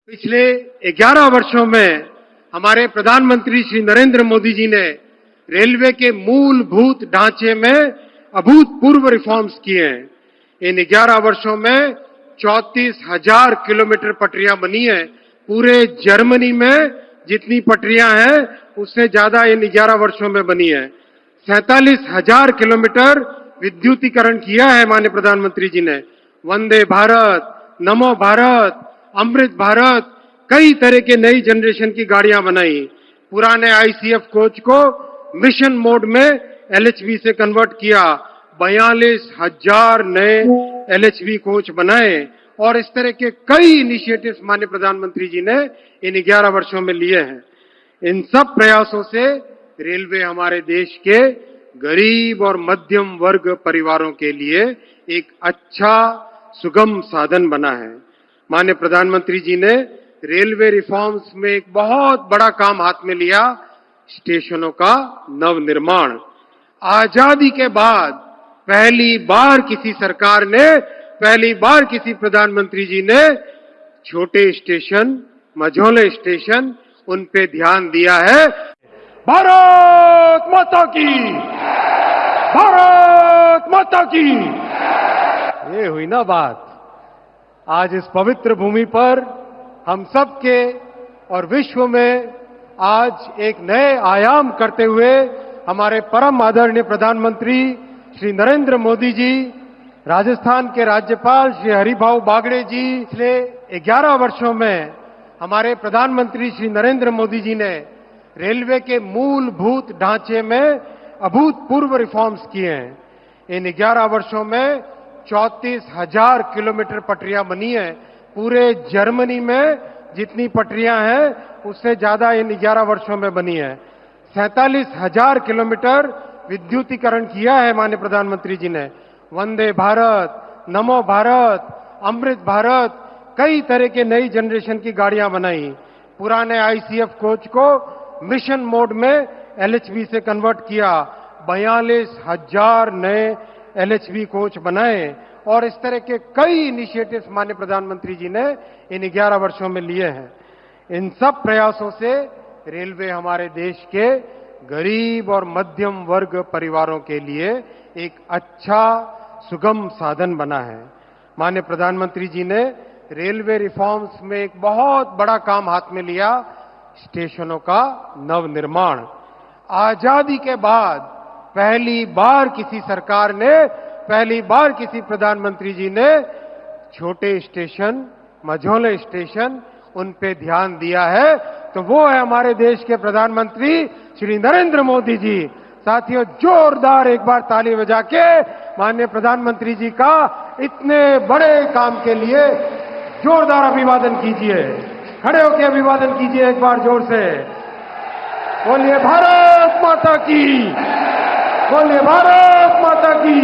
पिछले 11 वर्षों में हमारे प्रधानमंत्री श्री नरेंद्र मोदी जी ने रेलवे के मूलभूत ढांचे में अभूतपूर्व रिफॉर्म्स किए हैं। इन 11 वर्षों में 34,000 किलोमीटर पटरियां बनी हैं। पूरे जर्मनी में जितनी पटरियां हैं उससे ज्यादा इन 11 वर्षों में बनी है। 47,000 किलोमीटर विद्युतीकरण किया है माननीय प्रधानमंत्री जी ने। वंदे भारत, नमो भारत, अमृत भारत, कई तरह के नई जनरेशन की गाड़ियां बनाई। पुराने आईसीएफ कोच को मिशन मोड में एलएचबी से कन्वर्ट किया। 42,000 नए एलएचबी कोच बनाए और इस तरह के कई इनिशिएटिव्स माननीय प्रधानमंत्री जी ने इन 11 वर्षों में लिए हैं। इन सब प्रयासों से रेलवे हमारे देश के गरीब और मध्यम वर्ग परिवारों के लिए एक अच्छा सुगम साधन बना है। माननीय प्रधानमंत्री जी ने रेलवे रिफॉर्म्स में एक बहुत बड़ा काम हाथ में लिया, स्टेशनों का नवनिर्माण। आजादी के बाद पहली बार किसी सरकार ने, पहली बार किसी प्रधानमंत्री जी ने छोटे स्टेशन, मझोले स्टेशन, उन पे ध्यान दिया है। भारत माता की, भारत माता की। ये हुई ना बात। आज इस पवित्र भूमि पर हम सबके और विश्व में आज एक नए आयाम करते हुए हमारे परम आदरणीय प्रधानमंत्री श्री नरेंद्र मोदी जी, राजस्थान के राज्यपाल श्री हरिभाऊ बागड़े जी, पिछले 11 वर्षों में हमारे प्रधानमंत्री श्री नरेंद्र मोदी जी ने रेलवे के मूलभूत ढांचे में अभूतपूर्व रिफॉर्म्स किए हैं। इन 11 वर्षों में 34,000 किलोमीटर पटरियां बनी हैं। पूरे जर्मनी में जितनी पटरियां हैं उससे ज्यादा इन 11 वर्षों में बनी है। 47,000 किलोमीटर विद्युतीकरण किया है माननीय प्रधानमंत्री जी ने। वंदे भारत, नमो भारत, अमृत भारत, कई तरह के नई जनरेशन की गाड़ियां बनाई। पुराने आईसीएफ कोच को मिशन मोड में एलएचबी से कन्वर्ट किया। 42,000 नए एलएचबी कोच बनाए और इस तरह के कई इनिशिएटिव्स माननीय प्रधानमंत्री जी ने इन 11 वर्षों में लिए हैं। इन सब प्रयासों से रेलवे हमारे देश के गरीब और मध्यम वर्ग परिवारों के लिए एक अच्छा सुगम साधन बना है। माननीय प्रधानमंत्री जी ने रेलवे रिफॉर्म्स में एक बहुत बड़ा काम हाथ में लिया, स्टेशनों का नवनिर्माण। आजादी के बाद पहली बार किसी सरकार ने, पहली बार किसी प्रधानमंत्री जी ने छोटे स्टेशन, मझोले स्टेशन, उन पे ध्यान दिया है, तो वो है हमारे देश के प्रधानमंत्री श्री नरेंद्र मोदी जी। साथियों, जोरदार एक बार ताली बजा के माननीय प्रधानमंत्री जी का इतने बड़े काम के लिए जोरदार अभिवादन कीजिए। खड़े होकर अभिवादन कीजिए एक बार जोर से। बोलिए भारत माता की, बोलिए भारत माता की।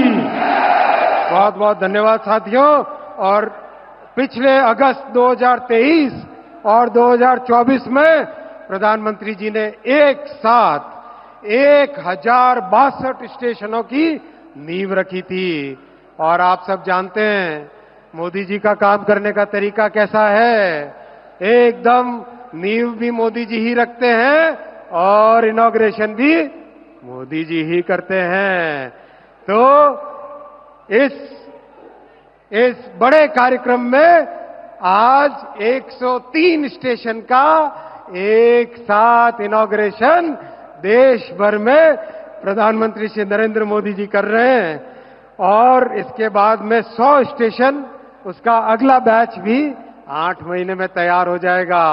बहुत बहुत धन्यवाद साथियों। और पिछले अगस्त 2023 और 2024 में प्रधानमंत्री जी ने एक साथ 1062 स्टेशनों की नींव रखी थी। और आप सब जानते हैं मोदी जी का काम करने का तरीका कैसा है। एकदम नींव भी मोदी जी ही रखते हैं और इनॉग्रेशन भी मोदी जी ही करते हैं। तो इस बड़े कार्यक्रम में आज 103 स्टेशन का एक साथ इनॉग्रेशन देश भर में प्रधानमंत्री श्री नरेंद्र मोदी जी कर रहे हैं। और इसके बाद में 100 स्टेशन, उसका अगला बैच भी 8 महीने में तैयार हो जाएगा।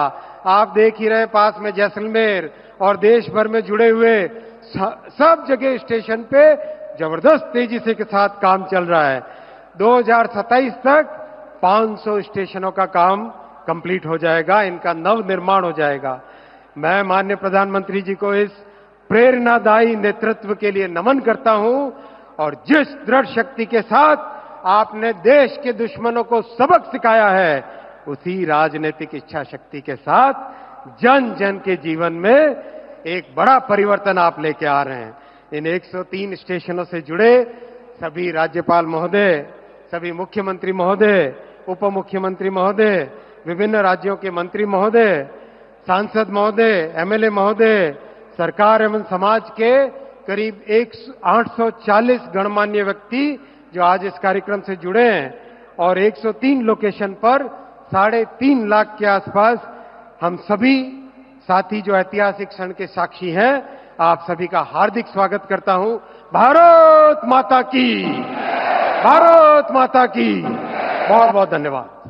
आप देख ही रहे पास में जैसलमेर और देश भर में जुड़े हुए सब जगह स्टेशन पे जबरदस्त तेजी से के साथ काम चल रहा है। 2027 तक 500 स्टेशनों का काम कंप्लीट हो जाएगा, इनका नव निर्माण हो जाएगा। मैं माननीय प्रधानमंत्री जी को इस प्रेरणादायी नेतृत्व के लिए नमन करता हूं और जिस दृढ़ शक्ति के साथ आपने देश के दुश्मनों को सबक सिखाया है, उसी राजनीतिक इच्छा शक्ति के साथ जन जन के जीवन में एक बड़ा परिवर्तन आप लेके आ रहे हैं। इन 103 स्टेशनों से जुड़े सभी राज्यपाल महोदय, सभी मुख्यमंत्री महोदय, उप मुख्यमंत्री महोदय, विभिन्न राज्यों के मंत्री महोदय, सांसद महोदय, एमएलए महोदय, सरकार एवं समाज के करीब 840 गणमान्य व्यक्ति जो आज इस कार्यक्रम से जुड़े हैं और 103 लोकेशन पर 3.5 लाख के आसपास हम सभी साथी जो ऐतिहासिक क्षण के साक्षी हैं, आप सभी का हार्दिक स्वागत करता हूं। भारत माता की, भारत माता की। बहुत बहुत धन्यवाद।